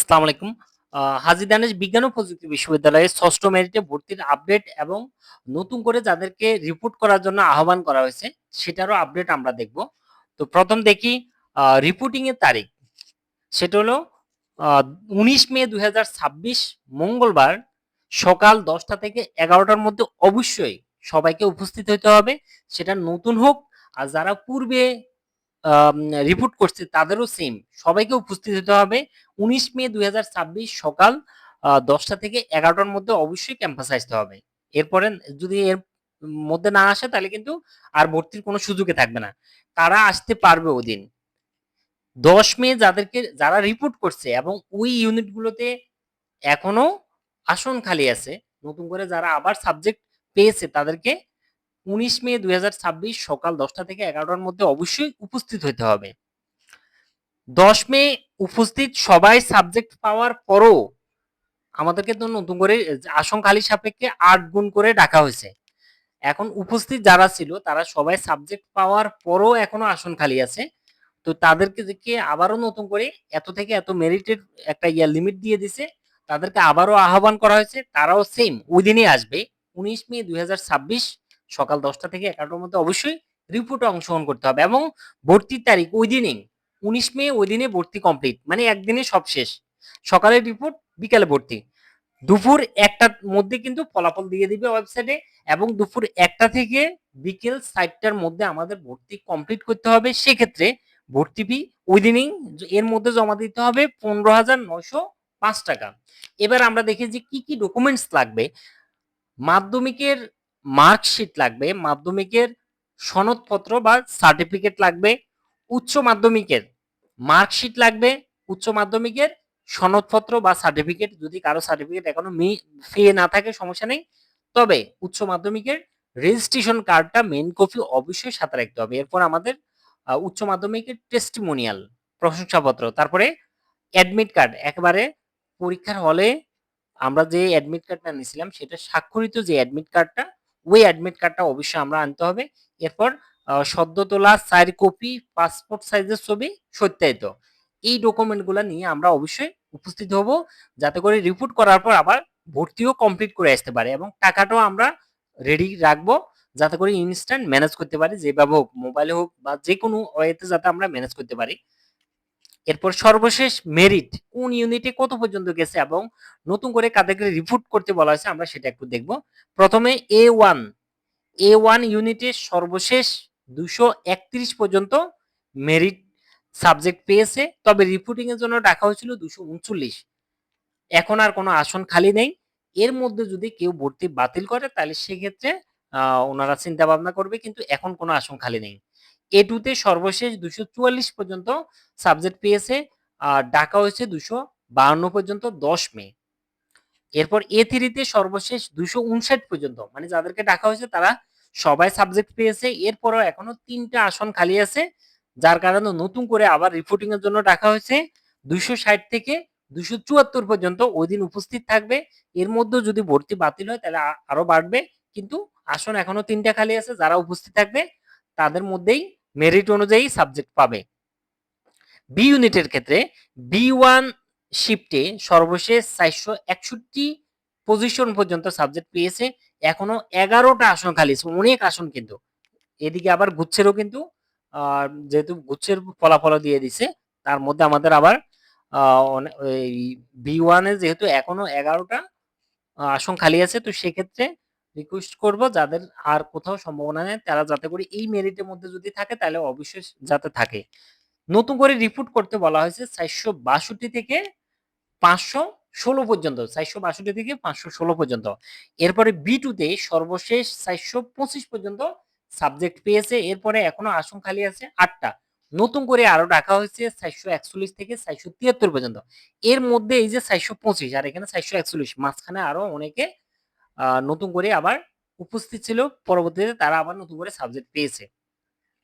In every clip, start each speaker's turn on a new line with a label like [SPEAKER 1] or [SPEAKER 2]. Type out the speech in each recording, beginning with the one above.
[SPEAKER 1] আসসালামু আলাইকুম। হাজী দানেশ বিজ্ঞান ও প্রযুক্তি বিশ্ববিদ্যালয়ে ৬ষ্ঠ মেরিটে ভর্তির আপডেট এবং নতুন করে যাদেরকে রিপোর্ট করার জন্য আহ্বান করা হয়েছে সেটারও আপডেট আমরা দেখব। তো প্রথম দেখি রিপোর্টিং এর তারিখ। সেটা হলো আ ১৯ মে ২০২৬ মঙ্গলবার সকাল ১০টা থেকে ১১টার মধ্যে অবশ্যই সবাইকে উপস্থিত হইতে হবে। সেটা নতুন হোক আর যারা পূর্বে আম রিপোর্ট করছে তাদেরও সেম। সবাইকে উপস্থিত হতে হবে। ১৯ মে ২০২৬ সকাল ১০টা থেকে ১১টার মধ্যে অবশ্যই ক্যাম্পাসে আসতে হবে। এরপরে যদি এর মধ্যে না আসে তাহলে কিন্তু আর ভর্তির কোনো সুযোগই থাকবে না। কারা আসতে পারবে ওদিন? ১০ মে যারা রিপোর্ট করছে এবং ওই ইউনিটগুলোতে এখনো আসন খালি আছে। নতুন করে যারা আবার সাবজেক্ট পেয়েছে তাদেরকে ১৯ মে ২০২৬ সকাল ১০টা থেকে ১১টার মধ্যে অবশ্যই উপস্থিত হইতে হবে। ১০ মে উপস্থিত সবাই সাবজেক্ট পাওয়ার পরও আমাদেরকে তো নতুন করে আসন খালি সাপেক্ষে ৮ গুণ করে ডাকা হয়েছে। এখন উপস্থিত যারা ছিল তারা সবাই সাবজেক্ট পাওয়ার পরও এখনো আসন খালি আছে। তো তাদেরকে আবারও নতুন করে এত থেকে এত মেরিটের একটা লিমিট দিয়ে দিছে। তাদেরকে আবারও আহ্বান করা হয়েছে। তারাও সেম ওই দিনই আসবে। ১৯ মে ২০২৬ সকাল ১০টা থেকে ১১টার মধ্যে অবশ্যই রিপোর্টে অংশগ্রহণ করতে হবে এবং ভর্তির তারিখ ওই দিনেই। ১৯ মে ওই দিনে ভর্তি কমপ্লিট। মানে একদিনে সব শেষ। সকালে রিপোর্ট, বিকালে ভর্তি। দুপুর ১টার মধ্যে কিন্তু ফলাফল দিয়ে দিবে ওয়েবসাইটে এবং দুপুর ১টা থেকে বিকেল ৪টার মধ্যে আমাদের ভর্তি কমপ্লিট করতে হবে। সেক্ষেত্রে ভর্তি ফি ওই দিনেই এর মধ্যে জমা দিতে হবে ১৫,৯০৫ টাকা। এবার আমরা দেখি যে কি, কি ডকুমেন্টস লাগবে। মাধ্যমিকের মার্কশিট লাগবে, মাধ্যমিকের সনদপত্র বা সার্টিফিকেট লাগবে, উচ্চ মাধ্যমিকের মার্কশিট লাগবে, উচ্চ মাধ্যমিকের সনদপত্র বা সার্টিফিকেট যদি কারো সার্টিফিকেট এখনো পেয়ে না থাকে সমস্যা নেই। তবে উচ্চ মাধ্যমিকের রেজিস্ট্রেশন কার্ডটা মেইন কপি অবশ্যই সাথে রাখতে হবে। এরপর আমাদের উচ্চ মাধ্যমিকের টেস্টিমোনিয়াল প্রশংসাপত্র, তারপরে অ্যাডমিট কার্ড একেবারে পরীক্ষার হলে আমরা যে অ্যাডমিট কার্ডটা নিয়েছিলাম সেটা স্বাক্ষরিত যে অ্যাডমিট কার্ডটা ওই অ্যাডমিট কার্ডটা অবশ্যই আমরা আনতে হবে। এরপর সদ্য তোলা ৪ কপি পাসপোর্ট সাইজের ছবি সত্যায়িত। এই ডকুমেন্টগুলা নিয়ে আমরা অবশ্যই উপস্থিত হব যাতে করে রিপোর্ট করার পর আবার ভর্তিও কমপ্লিট করে আসতে পারে এবং টাকাটাও আমরা রেডি রাখবো যাতে করে ইনস্ট্যান্ট ম্যানেজ করতে পারি যেভাবে হোক মোবাইলে হোক বা যেকোনো ওয়েতে যাতে আমরা ম্যানেজ করতে পারি। এরপর সর্বশেষ মেরিট কোন ইউনিটে কত পর্যন্ত গেছে এবং নতুন করে কাদেরকে রিপোর্ট করতে বলা হয়েছে আমরা সেটা একটু দেখব। প্রথমে এ ওয়ান ইউনিটের সর্বশেষ ২৩১ পর্যন্ত মেরিট সাবজেক্ট পেয়েছে, তবে রিপোর্টিং এর জন্য ডাকা হয়েছিল ২৩৯। এখন আর কোনো আসন খালি নেই। এর মধ্যে যদি কেউ ভর্তি বাতিল করে তাহলে সেক্ষেত্রে ওনারা চিন্তা ভাবনা করবে, কিন্তু এখন কোনো আসন খালি নেই। এ2 তে সর্বশেষ ২৪৪ পর্যন্ত সাবজেক্ট পেয়েছে। ডাকা হয়েছে ২৫২ পর্যন্ত ১০ মে। এরপর এ3 তে সর্বশেষ ২৫৯ পর্যন্ত মানে যাদেরকে ডাকা হয়েছে তারা সবাই সাবজেক্ট পেয়েছে। এরপরও এখনো ৩টা আসন খালি আছে। যার কারণে নতুন করে আবার রিপোর্টিং এর জন্য ডাকা হয়েছে। ২৬০ থেকে ২৭৪ পর্যন্ত ওইদিন উপস্থিত থাকবে। এর মধ্যেও যদি ভর্তি বাতিল হয় তাহলে আরো বাড়বে। কিন্তু আসন এখনো ৩টা খালি আছে। যারা উপস্থিত থাকবে তাদের মধ্যেই মেরিট অনুযায়ী সাবজেক্ট পাবে। বি ইউনিটের ক্ষেত্রে বি1 শিফটে সর্বশেষ ৪৬১ পজিশন পর্যন্ত সাবজেক্ট পেয়েছে। এখনো ১১টা আসন খালি আছে, অনেক আসন কিন্তু। এদিকে আবার গুচ্ছেরও কিন্তু যেহেতু গুচ্ছের ফলাফলও দিয়ে দিছে তার মধ্যে আমাদের আবার এই বি1 এ যেহেতু এখনো ১১টা আসন খালি আছে, তো সেক্ষেত্রে রিকোয়েস্ট করব যাদের আর কোথাও সম্ভাবনা নেই তারা যাতে করে এই মেরিটের মধ্যে যদি থাকে তাহলে অবশ্যই যাতে থাকে। নতুন করে রিপোর্ট করতে বলা হয়েছে ৪৬২ থেকে ৫১৬ পর্যন্ত, ৪৬২ থেকে ৫১৬ পর্যন্ত। এরপরে বি2 তে সর্বশেষ ৪২৫ পর্যন্ত সাবজেক্ট পেয়েছে। এরপরে এখনো আসন খালি আছে ৮টা। নতুন করে আরো ডাকা হয়েছে ৪৪১ থেকে ৪৭৩ পর্যন্ত। এর মধ্যে এই যে ৪২৫ আর এখানে ৪৪১ মাঝখানে আরো অনেকে নতুন করে আবার উপস্থিত ছিল। পরবর্তীতে তারা আবার নতুন করে সাবজেক্ট পেয়েছে।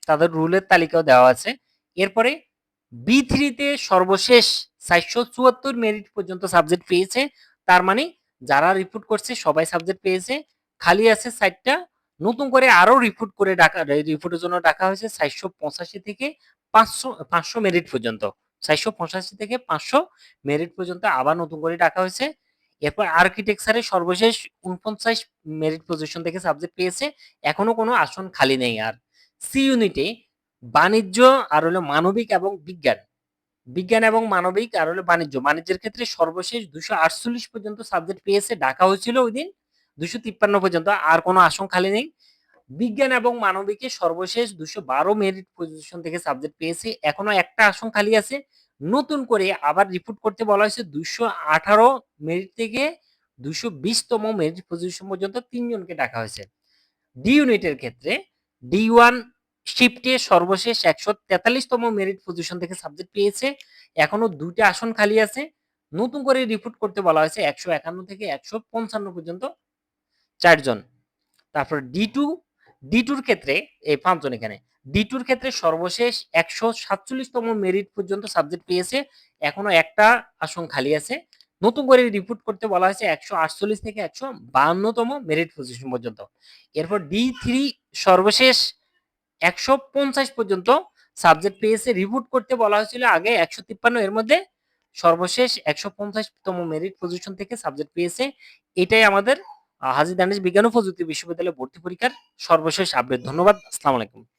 [SPEAKER 1] তাদের রুলের তালিকাও দেওয়া আছে। এরপরে বি3 তে সর্বশেষ ৪৭৪ মেরিট পর্যন্ত সাবজেক্ট পেয়েছে। তার মানে যারা রিপোর্ট করছে সবাই সাবজেক্ট পেয়েছে। খালি আছে ৪টা। নতুন করে আরো রিপোর্টের জন্য ডাকা হয়েছে ৪৮৫ থেকে ৫০০ মেরিট পর্যন্ত। 485 থেকে 500 মেরিট পর্যন্ত আবার নতুন করে ডাকা হয়েছে। এরপর আর্কিটেকচারে সর্বশেষ 49 মেরিট পজিশন থেকে সাবজেক্ট পেয়েছে, এখনো কোনো আসন খালি নেই। আর সি ইউনিটে বাণিজ্য আর হলো মানবিক এবং বিজ্ঞান, বিজ্ঞান এবং মানবিক আর হলো বাণিজ্য, বাণিজ্যের ক্ষেত্রে সর্বশেষ 248 পর্যন্ত সাবজেক্ট পেয়েছে, ডাকা হয়েছিল ওই দিন 253 পর্যন্ত, আর কোনো আসন খালি নেই। বিজ্ঞান এবং মানবিকে সর্বশেষ 212 মেরিট পজিশন থেকে সাবজেক্ট পেয়েছে, এখনো একটা আসন খালি আছে। নতুন করে আবার রিপোর্ট করতে বলা হয়েছে 218 মেরিট থেকে 220তম মেরিট পজিশন পর্যন্ত 3 জনকে ডাকা হয়েছে। ডি ইউনিটের ক্ষেত্রে D1 শিফটে সর্বশেষ 143তম মেরিট পজিশন থেকে সাবজেক্ট পেয়েছে, এখনো 2টা আসন খালি আছে। নতুন করে রিপোর্ট করতে বলা হয়েছে 151 থেকে 155 পর্যন্ত 4 জন। তারপর ডি টুর ক্ষেত্রে এই 5 জন এখানে। ডি2 এর ক্ষেত্রে সর্বশেষ 147তম মেরিট পর্যন্ত সাবজেক্ট পেয়েছে, এখনো একটা আসন খালি আছে। নতুন করে রিপোর্ট করতে বলা হয়েছে 148 থেকে 152তম মেরিট পজিশন পর্যন্ত। এরপর ডি3 সর্বশেষ 150 পর্যন্ত সাবজেক্ট পেয়েছে, রিপোর্ট করতে বলা হয়েছিল আগে 153, এর মধ্যে সর্বশেষ 150তম মেরিট পজিশন থেকে সাবজেক্ট পেয়েছে। এটাই আমাদের হাজী দানেশ বিজ্ঞান ও প্রযুক্তি বিশ্ববিদ্যালয় ভর্তি পরীক্ষার সর্বশেষ আপডেট। ধন্যবাদ। আসসালামু আলাইকুম।